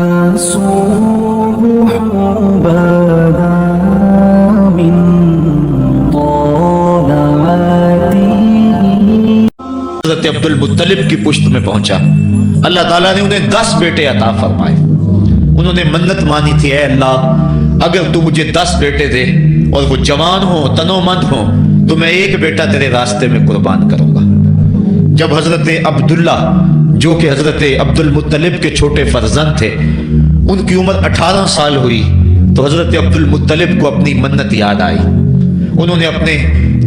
فصوح بدا من طالعاته. حضرت عبد المطلب کی پشت میں پہنچا. اللہ تعالیٰ نے انہیں 10 بیٹے عطا فرمائے. انہوں نے منت مانی تھی، اے اللہ اگر تو مجھے 10 بیٹے دے اور وہ جوان ہوں، تنومند ہوں، تو میں ایک بیٹا تیرے راستے میں قربان کروں گا. جب حضرت عبداللہ جو کہ حضرت عبد المطلب کے چھوٹے فرزند تھے، ان کی عمر 18 سال ہوئی تو حضرت عبد المطلب کو اپنی منت یاد آئی. انہوں نے اپنے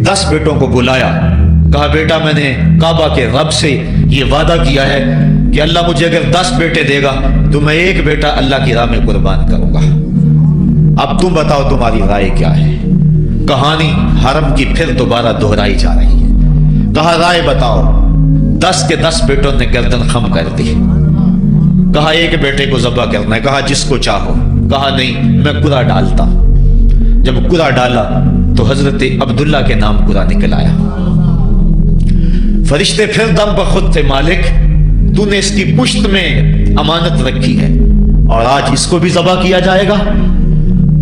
10 بیٹوں کو بلایا، کہا بیٹا میں نے کعبہ کے رب سے یہ وعدہ کیا ہے کہ اللہ مجھے اگر 10 بیٹے دے گا تو میں ایک بیٹا اللہ کی راہ میں قربان کروں گا. اب تم بتاؤ تمہاری رائے کیا ہے. کہانی حرم کی پھر دوبارہ دہرائی جا رہی ہے. کہا رائے بتاؤ. 10 کے 10 بیٹوں نے گردن خم کر دی. کہا ایک بیٹے کو ذبح کرنا ہے. کہا جس کو چاہو. کہا نہیں میں قرعہ ڈالتا. جب قرعہ ڈالا تو حضرت عبداللہ کے نام قرعہ نکل آیا. فرشتے پھر دم بخود تھے، مالک تو نے اس کی پشت میں امانت رکھی ہے اور آج اس کو بھی ذبح کیا جائے گا.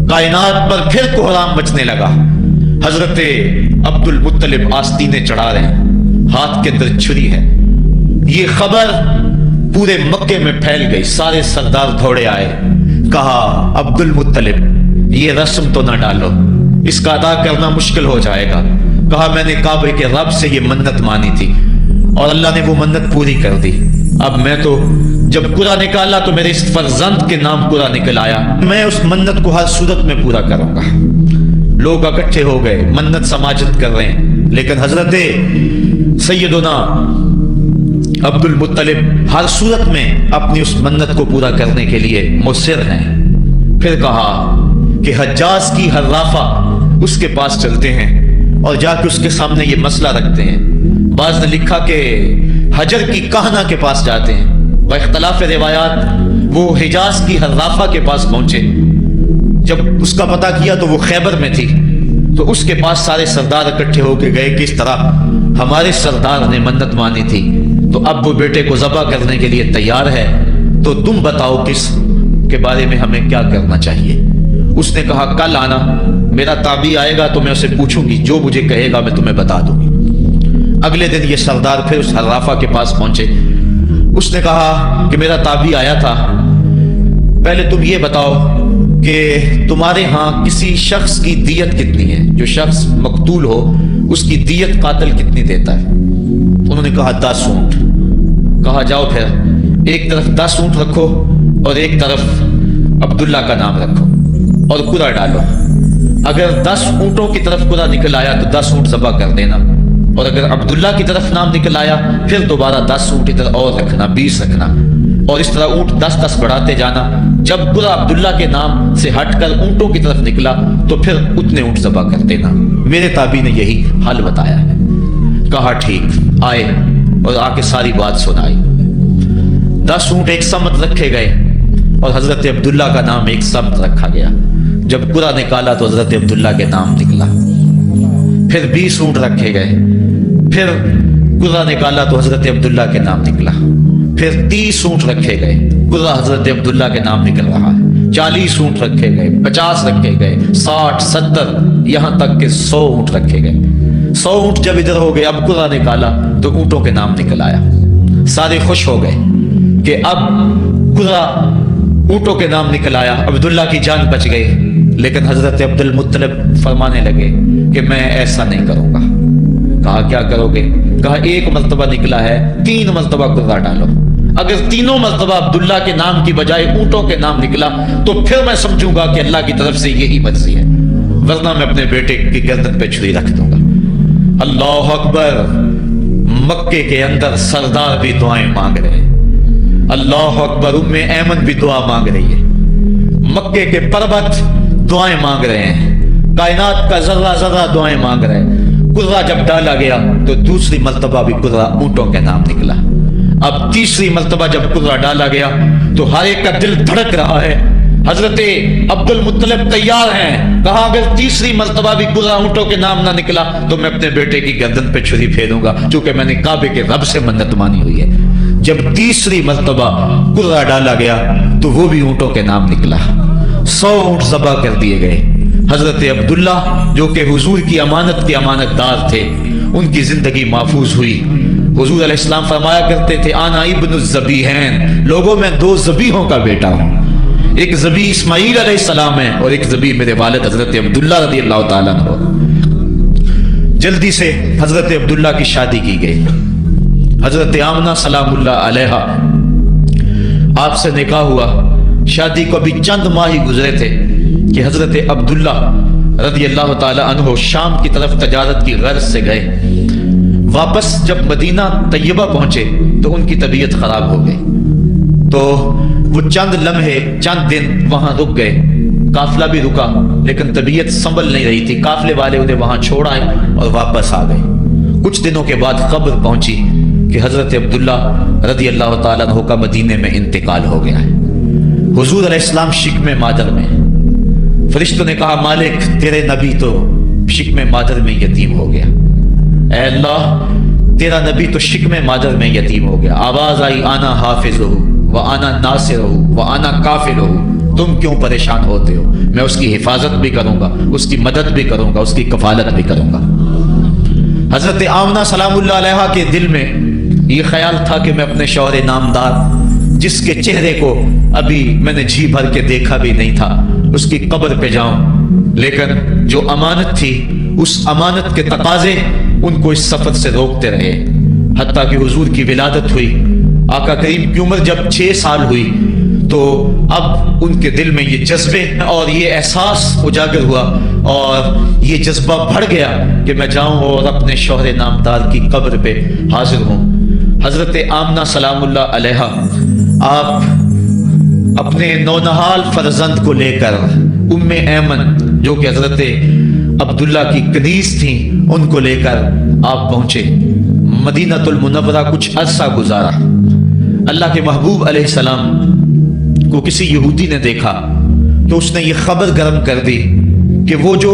کائنات پر پھر کوہرام مچنے لگا. حضرت عبد المطلب آستینے چڑھا رہے ہیں، ہاتھ کے اندر چھری ہے. یہ خبر پورے مکے میں پھیل گئی. سارے سردار دوڑے آئے. کہا عبد المطلب یہ رسم تو نہ ڈالو، اس کا ادا کرنا مشکل ہو جائے گا. کہا میں نے کعبے کے رب سے یہ منت مانی تھی اور اللہ نے وہ منت پوری کر دی. اب میں تو جب قرعہ نکالا تو میرے اس فرزند کے نام قرعہ نکل آیا. میں اس منت کو ہر صورت میں پورا کروں گا. لوگ اکٹھے ہو گئے، منت سماجت کر رہے ہیں، لیکن حضرت سیدنا عبد المطلب ہر صورت میں اپنی اس منت کو پورا کرنے کے لیے مصر ہیں. پھر کہا کہ حجاز کی حرافہ اس کے پاس چلتے ہیں اور جا کے اس کے سامنے یہ مسئلہ رکھتے ہیں. بعض نے لکھا کہ حجر کی کہنا کے پاس جاتے ہیں. با اختلاف روایات وہ حجاز کی حرافہ کے پاس پہنچے. جب اس کا پتہ کیا تو وہ خیبر میں تھی. تو اس کے پاس سارے سردار اکٹھے ہو کے گئے کہ اس طرح ہمارے سردار نے منت مانی تھی تو اب وہ بیٹے کو ذبح کرنے کے لیے تیار ہے، تو تم بتاؤ کس کے بارے میں ہمیں کیا کرنا چاہیے. اس نے کہا کل آنا، میرا تابعی آئے گا تو میں اسے پوچھوں گی، جو مجھے کہے گا میں تمہیں بتا دوں گی. اگلے دن یہ سردار پھر اس حرافہ کے پاس پہنچے. اس نے کہا کہ میرا تابعی آیا تھا، پہلے تم یہ بتاؤ کہ تمہارے ہاں کسی شخص کی دیت کتنی ہے، جو شخص مقتول ہو اس کی دیت قاتل کتنی دیتا ہے. انہوں نے کہا 10 اونٹ. کہا جاؤ پھر ایک طرف 10 اونٹ رکھو اور ایک طرف عبداللہ کا نام رکھو اور قرعہ ڈالو. اگر 10 اونٹوں کی طرف قرعہ نکل آیا تو 10 اونٹ ذبح کر دینا، اور اگر عبداللہ کی طرف نام نکل آیا پھر دوبارہ 10 اونٹ ادھر اور رکھنا، 20 رکھنا، اور اس طرح اونٹ 10-10 بڑھاتے جانا. جب قرعہ عبداللہ کے نام سے ہٹ کر اونٹوں کی طرف نکلا تو پھر اتنے اونٹ ذبح کر دینا. میرے تابعی نے یہی حل بتایا ہے. کہا ٹھیک. آئے اور آ کے ساری بات سنائی. 10 اونٹ ایک سمت رکھے گئے اور حضرت عبداللہ کا نام ایک سمت رکھا گیا. جب قرعہ نکالا تو حضرت عبداللہ کے نام نکلا. پھر 20 اونٹ رکھے گئے. پھر قرعہ نکالا تو حضرت عبداللہ کے نام نکلا. پھر 30 اونٹ رکھے گئے. قرعہ حضرت عبداللہ کے نام نکل رہا ہے. 40 اونٹ رکھے گئے، 50 رکھے گئے، 60، 70، یہاں تک کہ 100 اونٹ رکھے گئے. 100 اونٹ جب ادھر ہو گئے اب قرعہ نکالا تو اونٹوں کے نام نکل آیا. سارے خوش ہو گئے کہ اب قرعہ اونٹوں کے نام نکل آیا، عبداللہ کی جان بچ گئی. لیکن حضرت عبد المطلب فرمانے لگے کہ میں ایسا نہیں کروں گا. کہا کیا کرو گے؟ کہا ایک مرتبہ نکلا ہے، 3 مرتبہ قرعہ ڈالو. اگر تینوں مرتبہ عبداللہ کے نام کی بجائے اونٹوں کے نام نکلا تو پھر میں سمجھوں گا کہ اللہ کی طرف سے یہی مرضی ہے، ورنہ میں اپنے بیٹے کی گردن پہ چھری رکھ دوں گا. اللہ اکبر. مکے کے اندر سردار بھی دعائیں مانگ رہے ہیں. اللہ اکبر. ام ایمن بھی دعا مانگ رہی ہے. مکے کے پربت دعائیں مانگ رہے ہیں. کائنات کا ذرہ ذرہ دعائیں مانگ رہے ہیں. قرعہ جب ڈالا گیا تو دوسری مرتبہ بھی قرعہ اونٹوں کے نام نکلا. اب تیسری مرتبہ جب قرعہ ڈالا گیا تو ہر ایک کا دل دھڑک رہا ہے. حضرت عبد المطلب تیار ہیں. کہا اگر تیسری مرتبہ بھی قرعہ اونٹوں کے نام نہ نکلا تو میں اپنے بیٹے کی گردن پہ چھری پھیروں گا، چونکہ میں نے کعبے کے رب سے منت مانی ہوئی ہے. جب تیسری مرتبہ کرہ ڈالا گیا تو وہ بھی اونٹوں کے نام نکلا. 100 اونٹ ذبح کر دیے گئے. حضرت عبداللہ جو کہ حضور کی امانت کے امانت دار تھے، ان کی زندگی محفوظ ہوئی. حضور علیہ السلام فرمایا کرتے تھے انا ابن الذبیحین، لوگوں میں 2 ذبیحوں کا بیٹا ہوں. ایک ذبیح اسماعیل علیہ السلام ہے اور ایک ذبیح میرے والد حضرت عبداللہ رضی اللہ تعالیٰ عنہ. جلدی سے حضرت عبداللہ کی شادی کی گئی. حضرت آمنہ سلام اللہ علیہا آپ سے نکاح ہوا. شادی کو ابھی چند ماہ ہی گزرے تھے کہ حضرت عبداللہ رضی اللہ تعالیٰ عنہ شام کی طرف تجارت کی غرض سے گئے. واپس جب مدینہ طیبہ پہنچے تو ان کی طبیعت خراب ہو گئی. تو وہ چند لمحے چند دن وہاں رک گئے. قافلہ بھی رکا لیکن طبیعت سنبھل نہیں رہی تھی. قافلے والے انہیں وہاں چھوڑ آئے اور واپس آ گئے. کچھ دنوں کے بعد خبر پہنچی کہ حضرت عبداللہ رضی اللہ تعالیٰ عنہ کا مدینے میں انتقال ہو گیا ہے. حضور علیہ السلام شکم مادر میں. فرشتوں نے کہا مالک تیرے نبی تو شکم مادر میں یتیم ہو گیا. اے اللہ تیرا نبی تو شکم مادر میں یتیم ہو گیا. آواز آئی آنا حافظہ و آنا ناصرہ و آنا کافلہ، تم کیوں پریشان ہوتے ہو؟ میں اس کی حفاظت بھی کروں گا، اس کی مدد بھی کروں گا، اس کی کفالت بھی کروں گا. حضرت آمنہ سلام اللہ علیہا کے دل میں یہ خیال تھا کہ میں اپنے شوہر نامدار جس کے چہرے کو ابھی میں نے جی بھر کے دیکھا بھی نہیں تھا اس کی قبر پہ جاؤں. لیکن جو امانت تھی اس امانت کے تقاضے ان کو اس سفر سے روکتے رہے. حتیٰ کہ حضور کی ولادت ہوئی. آقا کریم کی عمر جب 6 سال ہوئی تو اب ان کے دل میں یہ جذبے اور یہ احساس اجاگر ہوا اور یہ جذبہ بڑھ گیا کہ میں جاؤں اور اپنے شوہر نامدار کی قبر پہ حاضر ہوں. حضرت آمنہ سلام اللہ علیہا آپ اپنے نونہال فرزند کو لے کر ام ایمن جو کہ حضرت عبداللہ کی کنیز تھیں ان کو لے کر آپ پہنچے. مدینہ المنورہ کچھ عرصہ گزارا. اللہ کے محبوب علیہ السلام کو کسی یہودی نے دیکھا تو اس نے یہ خبر گرم کر دی کہ وہ جو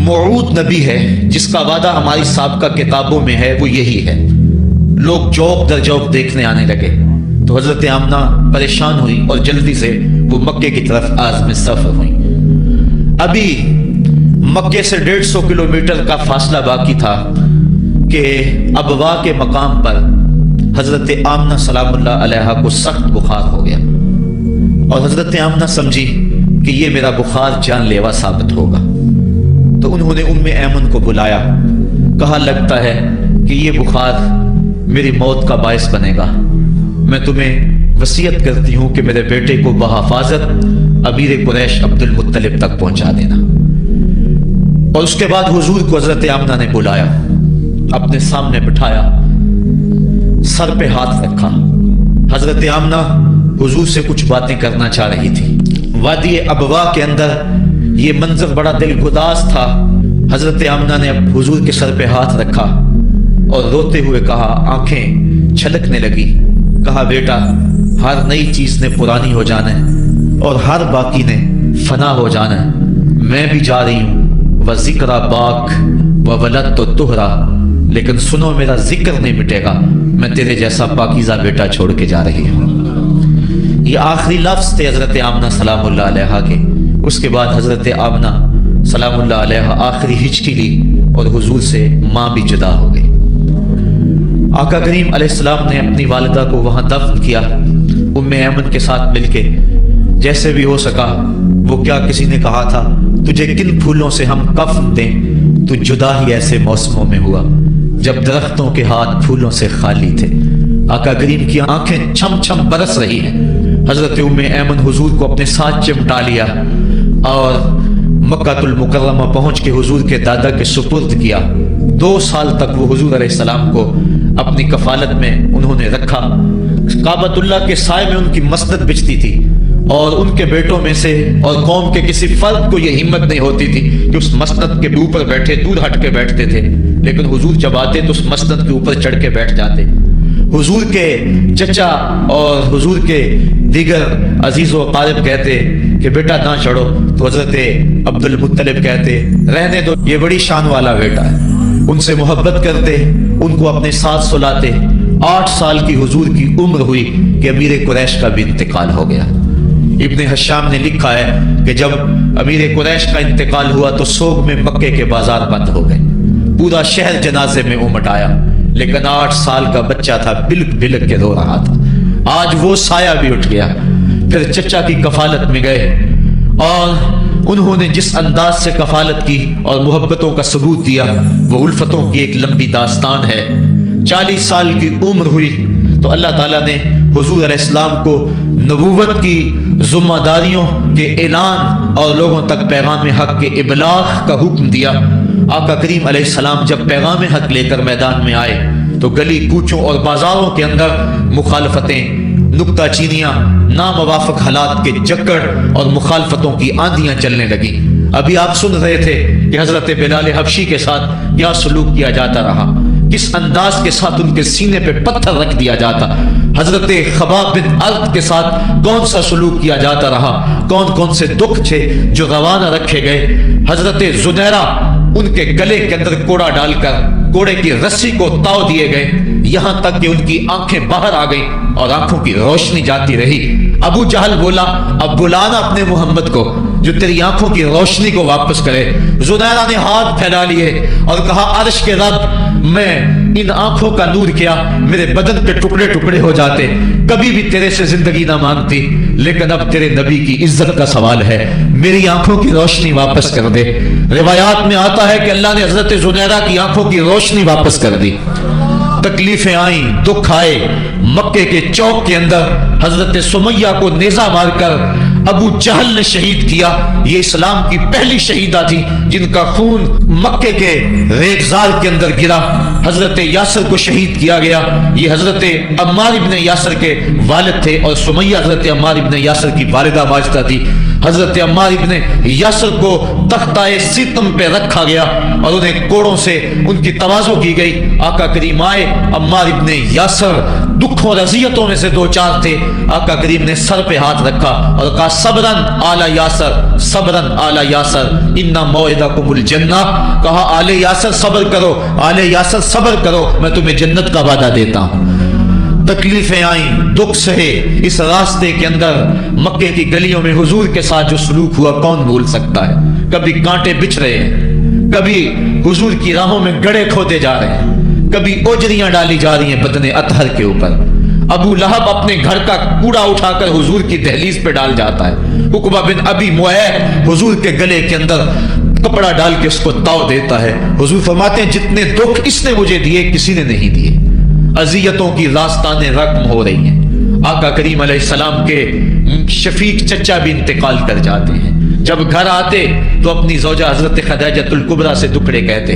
موعود نبی ہے جس کا وعدہ ہماری سابقہ کتابوں میں ہے وہ یہی ہے. لوگ جوق در جوق دیکھنے آنے لگے. تو حضرت آمنہ پریشان ہوئی اور جلدی سے وہ مکے کی طرف عازم سفر ہوئی. ابھی مکے سے 150 کلومیٹر کا فاصلہ باقی تھا کہ ابوا کے مقام پر حضرت آمنہ سلام اللہ علیہا کو سخت بخار ہو گیا اور حضرت آمنہ سمجھی کہ یہ میرا بخار جان لیوا ثابت ہوگا. تو انہوں نے ام ایمن کو بلایا. کہا لگتا ہے کہ یہ بخار میری موت کا باعث بنے گا. میں تمہیں وصیت کرتی ہوں کہ میرے بیٹے کو بحفاظت امیر قریش عبد المطلب تک پہنچا دینا. اور اس کے بعد حضور کو حضرت آمنہ نے بلایا، اپنے سامنے بٹھایا، سر پہ ہاتھ رکھا. حضرت آمنہ حضور سے کچھ باتیں کرنا چاہ رہی تھی. وادی ابوا کے اندر یہ منظر بڑا دلگداز تھا. حضرت آمنہ نے اب حضور کے سر پہ ہاتھ رکھا اور روتے ہوئے کہا، آنکھیں چھلکنے لگی. کہا بیٹا ہر نئی چیز نے پرانی ہو جانا ہے اور ہر باقی نے فنا ہو جانا ہے. میں بھی جا رہی ہوں وذکر باک و ولدت طہرا، لیکن سنو میرا ذکر نہیں مٹے گا. میں تیرے جیسا پاکیزہ بیٹا چھوڑ کے جا رہی ہوں. یہ آخری لفظ تھے حضرت آمنہ سلام اللہ علیہا کے. اس کے بعد حضرت آمنہ سلام اللہ علیہا آخری ہچکی لی اور حضور سے ماں بھی جدا ہو گئی. آقا کریم علیہ السلام نے اپنی والدہ کو وہاں دفن کیا ام ایمن کے ساتھ مل کے جیسے بھی ہو سکا. وہ کیا کسی نے کہا تھا تجھے کن پھولوں سے ہم کفن دیں، تو جدا ہی ایسے موسموں میں ہوا جب درختوں کے ہاتھ پھولوں سے خالی تھے. آقا کریم کی آنکھیں چھم چھم برس رہی ہیں. حضرت ام ایمن حضور کو اپنے ساتھ چمٹا لیا اور مکہ المکرمہ پہنچ کے حضور کے دادا کے سپرد کیا. 2 سال تک وہ حضور علیہ السلام کو اپنی کفالت میں انہوں نے رکھا. کعبۃ اللہ کے سائے میں ان کی مسند بچتی تھی اور ان کے بیٹوں میں سے اور قوم کے کسی فرد کو یہ ہمت نہیں ہوتی تھی کہ اس مسند کے اوپر بیٹھے، دور ہٹ کے بیٹھتے تھے. لیکن حضور جب آتے تو اس مسند کے اوپر چڑھ کے بیٹھ جاتے. حضور کے چچا اور حضور کے دیگر عزیز و اقارب کہتے کہ بیٹا نہ چڑھو، تو حضرت عبد المطلب کہتے رہنے دو، یہ بڑی شان والا بیٹا ہے. ان سے محبت کرتے، ان کو اپنے ساتھ سلاتے 8 साल की हुजूर की उम्र हुई कि अमीर कुरैश का भी इंतकाल हो गया। इब्ने हशाम ने लिखा है कि जब अमीर कुरैश का इंतकाल हुआ तो सोग में मक्के के बाजार बंद हो गए, पूरा शहर जनाजे में उमट आया, लेकिन 8 साल का बच्चा था, बिलक बिलक के रो रहा था। आज वो साया भी उठ गया। फिर चचा की कफालत में गए और उन्होंने जिस अंदाज से कफालत की और मोहब्बतों का सबूत दिया वो उल्फतों की एक लंबी दास्तान है। 40 साल की उम्र हुई तो अल्लाह ताला ने हुजूर अलैहिस्सलाम को नबूवत की जिम्मेदारियों के ऐलान और लोगों तक पैगाम हक के इबलाग का हुक्म दिया। आका करीम अलैहिस्सलाम जब पैगाम हक लेकर मैदान में आए तो गली कूचों और बाजारों के अंदर मुखालफतें, नुक्ताचीनियां, नामवाफक हालात के जक्कड़ और मुखालफतों की आंधियां चलने लगी। अभी आप सुन रहे थे कि हजरत बिलाल हबशी के साथ क्या सलूक किया जाता रहा, किस अंदाज के साथ उनके सीने पे पत्थर रख दिया जाता। हजरत खबाब बिन अर्द के साथ कौन सा सलूक किया जाता रहा, कौन कौन से दुख थे जो रवाना रखे गए। हजरत जुनैरा उनके गले के अंदर कोड़ा डालकर कोड़े की रस्सी को ताव दिए गए, यहां तक कि उनकी आंखें बाहर आ गई और आंखों की रोशनी जाती रही। अबू जहल बोला, अब बुलाना अपने मोहम्मद को जो तेरी आंखों की रोशनी को वापस करे। जुनैरा ने हाथ फैला लिए और कहा, अर्श के रब, मैं इन आंखों का नूर क्या मेरे बदन पे टुकड़े टुकड़े हो जाते, कभी भी तेरे से जिंदगी ना मांगती, लेकिन अब तेरे नबी की इज्जत का सवाल है, मेरी आंखों की रोशनी वापस कर दे। रिवायात में आता है कि अल्लाह ने हजरत जुनैरा की आंखों की रोशनी वापस कर दी। तकलीफें आई, दुख आए। मक्के के चौक के अंदर हजरत सुमैया को नेजा मारकर अबू जहल ने शहीद किया। ये इस्लाम की पहली शहीदा थी जिनका खून मक्के के रेगजार के अंदर गिरा। हजरत यासर को शहीद किया गया। ये हजरत अम्मार इब्ने यासर के वालिद थे और सुमैया हजरत अम्मार इब्ने यासर की वालिदा वाजिदा थी। हजरत अम्मार इब्ने यासर को तख्ताए सितम पे रखा गया और उन्हें कोड़ों से उनकी तवाज़ो की गई। आका करीम आए, अम्मार इब्ने यासर दुखों और अज़ियतों में से दो चार थे। आका करीम ने सर पे हाथ रखा और कहा, सबरन आला यासर, सबरन आला यासर, इन्ना मौइदकुमुल जन्नह। कहा, आले यासर सब्र करो, आले यासर सब्र करो, मैं तुम्हें जन्नत का वादा देता हूं। तकलीफें आई, दुख सहे। इस रास्ते के अंदर मक्के की गलियों में हुजूर के साथ जो सलूक हुआ कौन भूल सकता है। कभी कांटे बिछ रहे हैं, कभी हुजूर की राहों में गड़े खोदे जा रहे हैं, कभी ओजरियां डाली जा रही हैं बदने अतहर के ऊपर। अबू लहब अपने घर का कूड़ा उठाकर हुजूर की दहलीज पे डाल जाता है। उकबा बिन अबी मुअय्यद हुजूर के गले के अंदर कपड़ा डाल के उसको ताव देता है। हुजूर फरमाते हैं, जितने दुख इसने मुझे दिए किसी ने नहीं दिए। अजियतों की दास्तानें रकम हो रही हैं। आका करीम अलैहिस्सलाम के शफीक चचा भी इंतकाल कर जाते हैं। जब घर आते तो अपनी ज़ौजा हजरत खदीजतुल कुबरा से दुखड़े कहते,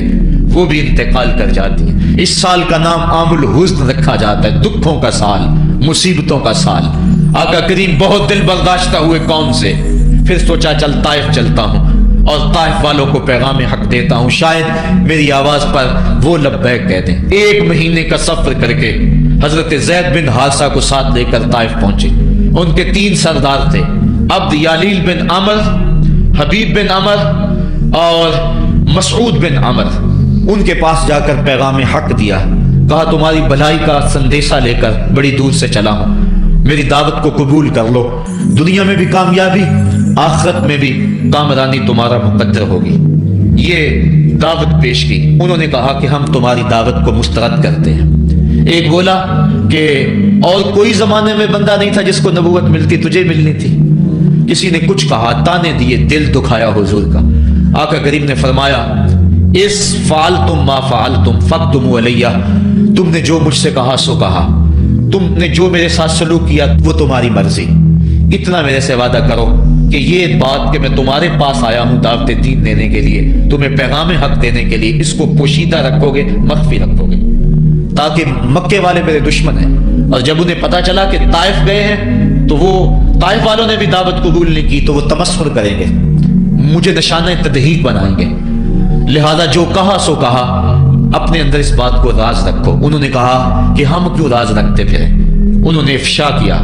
वो भी इंतकाल कर जाती हैं। इस साल का नाम आमुल हुज़्न रखा जाता है, दुखों का साल, मुसीबतों का साल। आका करीम बहुत दिल बर्दाश्त हुए कौम से, फिर सोचा चल ताइफ चलता हूँ और ताइफ वालों को पैगाम हक देता हूं, शायद मेरी आवाज पर वो लब्बैक कह दें। 1 महीने का सफर करके हजरत ज़ैद बिन हारिसा को साथ लेकर ताइफ पहुंचे। उनके 3 सरदार थे, अब्द यालील बिन अमर, हबीब बिन अमर और मसऊद बिन अमर। उनके पास जाकर पैगाम हक दिया। कहा, तुम्हारी भलाई का संदेशा लेकर बड़ी दूर से चला हूं, मेरी दावत को कबूल कर लो। दुनिया में भी कामयाबी, आखिरत में भी कामरानी तुम्हारा मुकद्दर होगी। ये दावत पेश की। उन्होंने कहा कि हम तुम्हारी दावत को मुस्तरद करते हैं। एक बोला कि और कोई जमाने में बंदा नहीं था जिसको नबूवत मिलती, तुझे मिलनी थी। किसी ने कुछ कहा, ताने दिए, दिल दुखाया हुजूर का। आका करीम ने फरमाया, इस फाल तुम मा फाल तुम फक तुम अलैया, तुमने जो मुझसे कहा सो कहा, तुमने जो मेरे साथ सलूक किया वो तुम्हारी मर्जी। इतना मेरे से वादा करो कि ये बात कि मैं तुम्हारे पास आया हूं दावत दीन देने के लिए, तुम्हें पैगाम हक देने के लिए, इसको पोशीदा रखोगे, मख्फी रखोगे, ताकि मक्के वाले मेरे दुश्मन हैं। और जब उन्हें पता चला कि ताइफ गए हैं तो वो ताइफ वालों ने भी दावत कबूल नहीं की तो वो तमस्सुर करेंगे, मुझे निशाना तदहीक बनाएंगे। लिहाजा जो कहा सो कहा, अपने अंदर इस बात को राज रखो। उन्होंने कहा कि हम क्यों राज रखते फिर। उन्होंने इफ्शा किया,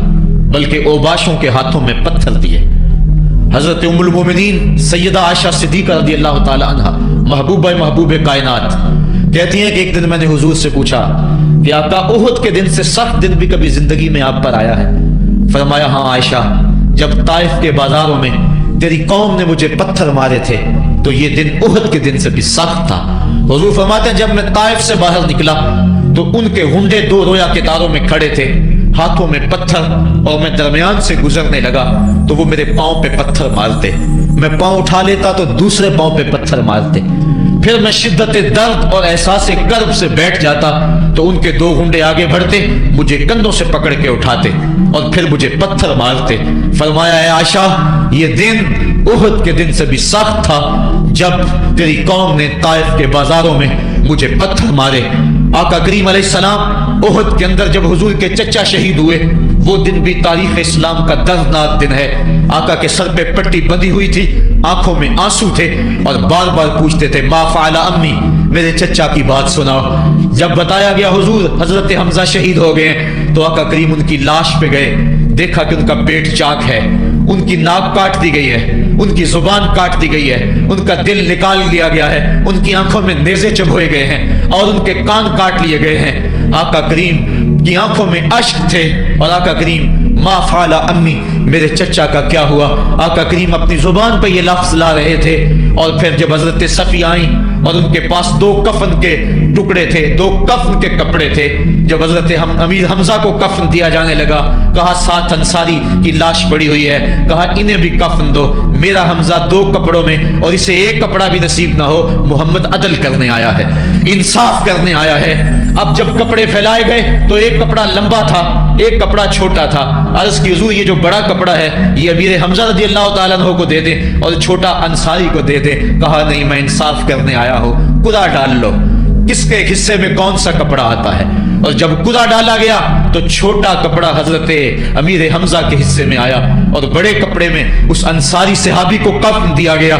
बल्कि ओबाशों के हाथों में पत्थर दिए। हजरत उम्मुल मोमिनीन सैयदा आयशा सिद्दीक़ा रज़ियल्लाहु ताला अन्हा, महबूब कायनात, कहती हैं कि एक दिन मैंने हुजूर से पूछा کہ आका उहुद के दिन से सख्त दिन भी कभी जिंदगी में आप पर आया है? फरमाया हाँ आयशा, जब ताइफ के बाजारों में तेरी कौम ने मुझे पत्थर मारे थे तो ये दिन उहुद के दिन से भी सख्त था। हुजूर फरमाते हैं जब मैं ताइफ से बाहर निकला तो उनके हुंडे दो रोया के तारों में खड़े थे, हाथों में पत्थर, और मैं दरमियान से गुजरने लगा तो वो मेरे पांव पे पत्थर मारते, मैं पांव उठा लेता तो दूसरे पांव पे पत्थर मारते, फिर मैं शिद्दत दर्द और एहसास कर्ब से बैठ जाता तो उनके दो हुंडे आगे बढ़ते, मुझे कंधों से पकड़ के उठाते और फिर मुझे पत्थर मारते। फरमाया है आयशा, ये दिन उहुद के दिन से भी सख्त था जब तेरी कौम ने ताइफ के बाजारों में मुझे पत्थर मारे। आका करीम अलैहिस्सलाम उहुद के अंदर जब हुजूर के चचा शहीद हुए, वो दिन भी तारीख इस्लाम का दर्दनाक दिन है। आका के सर पे पट्टी बंधी हुई थी, आंखों में आंसू थे और बार बार पूछते थे मा फ़अला अम्मी, मेरे चचा की बात सुनाओ। जब बताया गया हुजूर हजरत हमजा शहीद हो गए तो आका करीम उनकी लाश पे गए, देखा कि उनका पेट चाक है, उनकी नाक काट दी गई है, उनकी जुबान काट दी गई है, उनका दिल निकाल लिया गया है, उनकी आंखों में नेज़े चबोए गए हैं और उनके कान काट लिए गए हैं। आका करीम की आंखों में अश्क थे और आका करीम मा फ़अला अम्मी, मेरे चचा का क्या हुआ। आका करीम अपनी जुबान पर ये लफ्ज ला रहे थे और फिर जब हजरत सफ़ी आई और उनके पास दो कफन के टुकड़े थे, दो कफन के कपड़े थे, जब हजरत अमीर हमजा को कफन दिया जाने लगा, कहा 7 अंसारी की लाश पड़ी हुई है, कहा इन्हें भी कफन दो, मेरा हमजा 2 कपड़ों में और इसे 1 कपड़ा भी नसीब ना हो, मोहम्मद अदल करने आया है, इंसाफ करने आया है। अब जब कपड़े फैलाए गए तो एक कपड़ा लंबा था, एक कपड़ा छोटा था। अर्ज की हुजूर ये जो बड़ा कपड़ा है ये अमीर हमजा रज़ी अल्लाह तआला अन्हु को दे दे और छोटा अंसारी को दे दे। कहा नहीं, मैं इंसाफ करने आया हूं, कुदा डाल लो, किसके हिस्से में कौन सा कपड़ा आता है। और जब कुदा डाला गया तो छोटा कपड़ा हजरत अमीर हमजा के हिस्से में आया और बड़े कपड़े में उस अंसारी सहाबी को कफन दिया गया।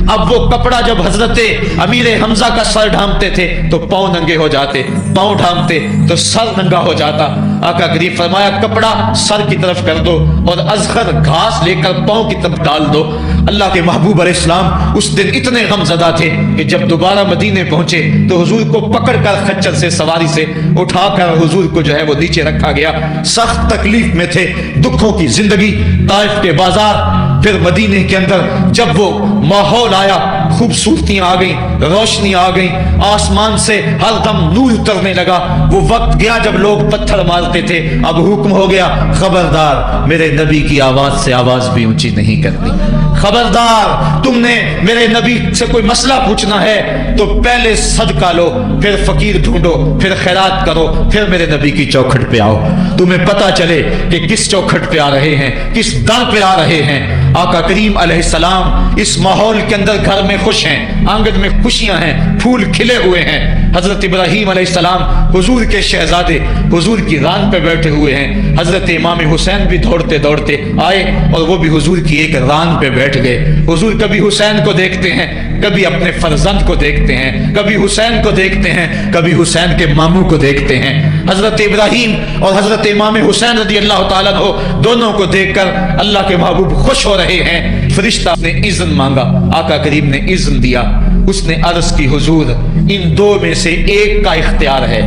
अब वो कपड़ा जब हजरत अमीर हमजा का सर ढांपते थे तो पांव नंगे हो जाते, पांव ढांपते तो सर नंगा हो जाता। आका करीम फरमाया कपड़ा सर की तरफ कर दो और अजगर घास लेकर पांव की तरफ डाल दो। अल्लाह के महबूब अलैहिस्सलाम उस दिन इतने गमज़दा थे कि जब दोबारा मदीने पहुंचे तो हुजूर को पकड़कर खच्चर से सवारी से उठाकर हुजूर को जो है वो नीचे रखा गया। सख्त तकलीफ में थे, दुखों की जिंदगी, ताइफ के बाजार, फिर मदीने के अंदर जब वो माहौल आया, खूबसूरतियां आ गई, रोशनी आ गई, आसमान से हर दम नूर उतरने लगा। वो वक्त गया जब लोग पत्थर मारते थे, अब हुक्म हो गया खबरदार मेरे नबी की आवाज से आवाज भी ऊंची नहीं करनी, खबरदार तुमने मेरे नबी से कोई मसला पूछना है तो पहले सदका लो, फिर फकीर ढूंढो, फिर खैरात करो, फिर मेरे नबी की चौखट पे आओ, तुम्हें पता चले कि किस चौखट पे आ रहे हैं, किस दर पे आ रहे हैं। आका करीम अलैहिस्सलाम इस माहौल के अंदर घर में खुश हैं, आंगन में खुशियां हैं, फूल खिले हुए हैं। हजरत इब्राहीम अलैहिस्सलाम हुजूर के शहजादे हुजूर की रान पे बैठे हुए हैं। हजरत इमाम हुसैन भी दौड़ते दौड़ते आए और वो भी हुजूर की एक रान पे बैठ गए। हुजूर कभी हुसैन को देखते हैं, कभी अपने फर्जंद को देखते हैं, कभी हुसैन को देखते हैं, कभी हुसैन के मामू को देखते हैं। हजरत इब्राहीम और हजरत इमाम हुसैन रज़ी अल्लाह तआला अन्हु दोनों को देखकर अल्लाह के महबूब खुश हो रहे हैं। फरिश्ता ने इज़्न मांगा, आका करीम ने इज़्न दिया। उसने अर्ज की हुजूर इन दो में से एक का इख्तियार है,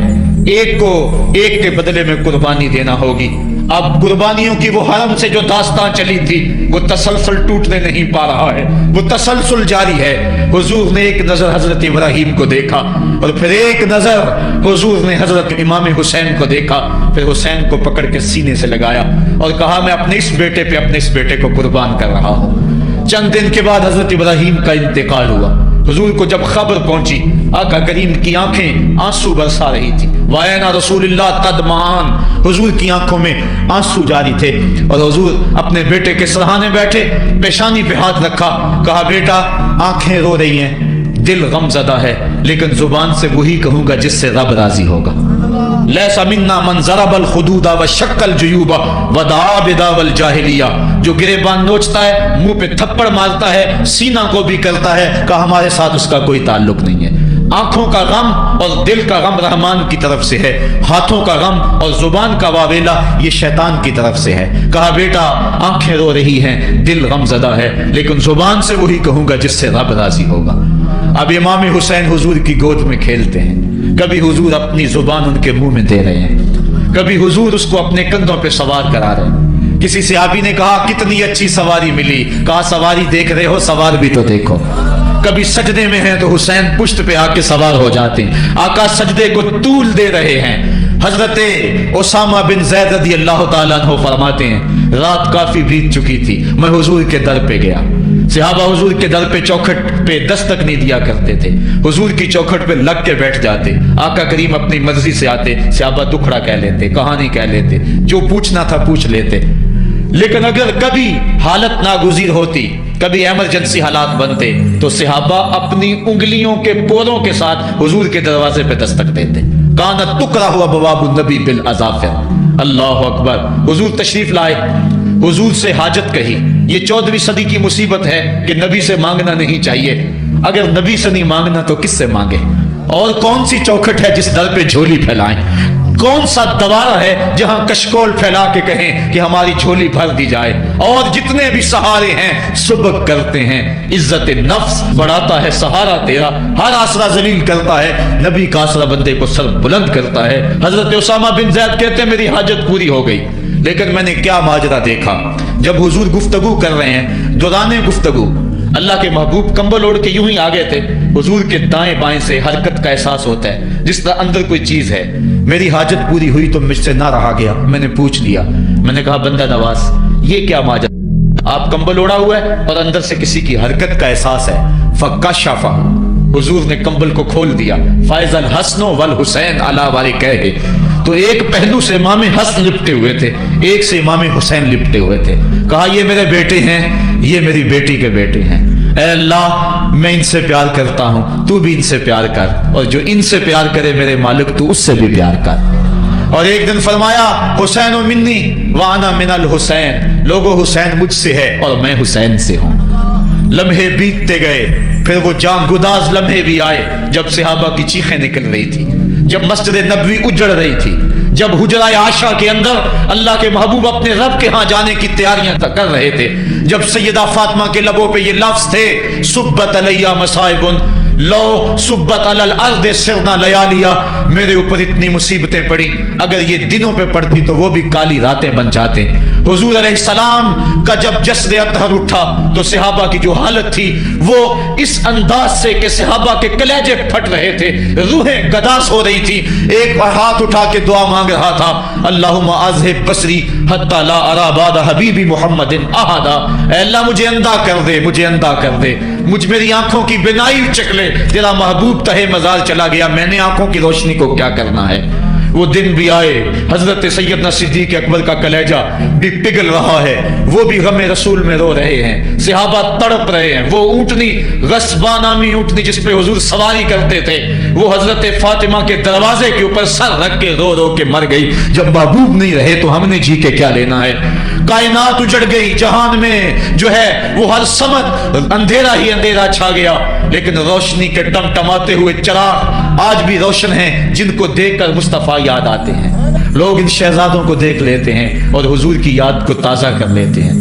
एक को एक के बदले में कुर्बानी देना होगी। अब कुर्बानियों की वो हरम से जो दास्तां चली थी वो तसलसल टूटने नहीं पा रहा है, वो तसलसल जारी है। हुजूर ने एक नजर हजरत इब्राहीम को देखा और फिर एक नजर हुजूर ने हजरत इमाम हुसैन को देखा, फिर हुसैन को पकड़ के सीने से लगाया और कहा मैं अपने इस बेटे को कुर्बान कर रहा हूं। चंद दिन के बाद हजरत इब्राहीम का इंतकाल हुआ। हुजूर को जब खबर पहुंची, आका करीम की आंखें आंसू बरसा रही थी। वायना रसूलुल्लाह तदमान, हुजूर की आंखों में आंसू जारी थे और हुजूर अपने बेटे के सरहाने बैठे, पेशानी पे हाथ रखा, कहा बेटा आंखें रो रही हैं, दिल गमज़दा है, लेकिन जुबान से वही कहूंगा जिससे रब राजी होगा। लैसा मिन्ना मन ज़रबल खुदूदा व शक्कल जुयूबा व दआ बिदावल जाहिलिया, जो गिरेबान नोचता है, मुंह पे थप्पड़ मारता है, सीना को भी करता है, कहा हमारे साथ उसका कोई ताल्लुक नहीं है। आंखों का गम और दिल का गम रहमान की तरफ से है, हाथों का गम और जुबान का वावेला ये शैतान की तरफ से है। कहा बेटा आंखें रो रही हैं, दिल गमजदा है, लेकिन जुबान से वही कहूंगा जिससे रब राजी होगा। अब इमाम हुसैन हुजूर की गोद में खेलते हैं, कभी हुजूर अपनी जुबान उनके मुंह में दे रहे हैं, कभी हुजूर उसको अपने कंधों पे सवार करा रहे हैं। किसी सहाबी ने कहा कितनी अच्छी सवारी मिली, कहा सवारी देख रहे हो सवार भी तो देखो। कभी सजदे में हैं तो हुसैन पुश्त पे आके सवार हो जाते हैं, आका सजदे को तूल दे रहे हैं। हजरत उसामा बिन ज़ैद रज़ी अल्लाह ताला अन्हु फरमाते हैं रात काफी बीत चुकी थी, मैं हुजूर के दर पे गया। सहाबा हुजूर के दर पे चौखट पे दस्तक नहीं दिया करते थे, हुजूर की चौखट पे लग के बैठ जाते। आका करीम अपनी मर्जी से आते, सहाबा दुखड़ा कह लेते, कहानी कह लेते, जो पूछना था पूछ लेते। लेकिन अगर कभी हालत नागुज़ीर होती, कभी इमरजेंसी हालात बनते, तो सहाबा अपनी उंगलियों के पोरों के साथ हुजूर के दरवाजे पे दस्तक देते। कानत तुकरा हुआ बवाबुन नबी बिल अज़ाफ़िर। अल्लाह अकबर। हुजूर तशरीफ लाए, हुजूर से हाजत कही। ये 14वीं सदी की मुसीबत है कि नबी से मांगना नहीं चाहिए। अगर नबी से नहीं मांगना तो किससे मांगे? और कौन सी चौखट है जिस दर पे झोली फैलाएं? कौन सा दवारा है जहां कशकोल फैला के कहें कि हमारी झोली भर दी जाए? और जितने भी सहारे हैं सुबह करते हैं, इज्जत नफ्स बढ़ाता है सहारा तेरा, हर आसरा जलील करता है, नबी का आसरा बंदे को सर बुलंद करता है। हजरत उसामा बिन ज़ैद कहते हैं मेरी हाजत पूरी हो गई, लेकिन मैंने क्या माजरा देखा। जब हुजूर गुफ्तगू कर रहे हैं, दौराने गुफ्तगू अल्लाह के महबूब कंबल ओढ़ के यूं ही आ गए थे। हुजूर के दाएं बाएं से हरकत का एहसास होता है, जिस तरह अंदर कोई चीज है। मेरी हाजत पूरी हुई तो मुझसे ना रहा गया, मैंने पूछ लिया। मैंने कहा बंदा नवाज ये क्या माजरा, आप कंबल ओढ़ा हुआ है और अंदर से किसी की हरकत का एहसास है। फक्का शाफा, हुजूर ने कंबल को खोल दिया। फायजल हसनो वल हुसैन अला वाले कहे, तो एक पहलू से इमाम हसन लिपटे हुए थे, एक से इमाम हुसैन लिपटे हुए थे। कहा ये मेरे बेटे हैं, ये मेरी बेटी के बेटे हैं। ऐ अल्लाह मैं इनसे प्यार करता हूं, तू भी इनसे प्यार कर, और जो इनसे प्यार करे मेरे मालिक तू उससे भी प्यार कर। और एक दिन फरमाया हुसैन व मिन्नी व अना मिनल हुसैन, लोगो हुसैन मुझसे है और मैं हुसैन से हूं। लम्हे बीतते गए, फिर वो जांगुदाज लम्हे भी आए जब सहाबा की चीखें निकल रही थी, जब मस्जिद नबवी उजड़ रही थी, जब हुजरा आशा के अंदर अल्लाह के महबूब अपने रब के यहाँ जाने की तैयारियां कर रहे थे, जब सैयदा फातिमा के लबों पे ये लफ्ज थे सुब्बत अलैया मसाइबुन लो सुब्बत अलल अर्द सिरना लयालिया, मेरे ऊपर इतनी मुसीबतें पड़ी, अगर ये दिनों पे पड़ती तो वो भी काली रातें बन जाते। हुजूर अलैहिस्सलाम का जब जश्न अतहर उठा तो सहाबा की जो हालत थी वो इस अंदाज से कि सहाबा के कलेजे फट रहे थे, रूहें गदास हो रही थी। एक हाथ उठा के दुआ मांग रहा था, अल्लाहुम्मा अज़हिब बसरी हत्ता ला अरा बाद हबीबी मुहम्मदिन अहदा, अल्लाह मुझे अंधा कर दे, मुझे अंधा कर दे, मुझ मेरी आंखों की बिनाई चकले, तेरा महबूब तहे मजार चला गया, मैंने आंखों की रोशनी को क्या करना है। वो दिन भी आए, हजरत सैयदना सिद्दीक अकबर का कलेजा भी पिघल रहा है, वो भी गमे रसूल में रो रहे हैं, सहाबा तड़प रहे हैं। वो ऊंटनी गस्बा नामी ऊंटनी जिस पे हुजूर सवारी करते थे, वो हजरत फातिमा के दरवाजे के ऊपर सर रख के रो रो के मर गई। जब महबूब नहीं रहे तो हमने जी के क्या लेना है। कायनात उजड़ गई, जहान में जो है वो हर समत अंधेरा ही अंधेरा छा गया, लेकिन रोशनी के टमटमाते हुए चिराग आज भी रोशन हैं, जिनको देखकर मुस्तफा याद आते हैं। लोग इन शहजादों को देख लेते हैं और हुजूर की याद को ताज़ा कर लेते हैं।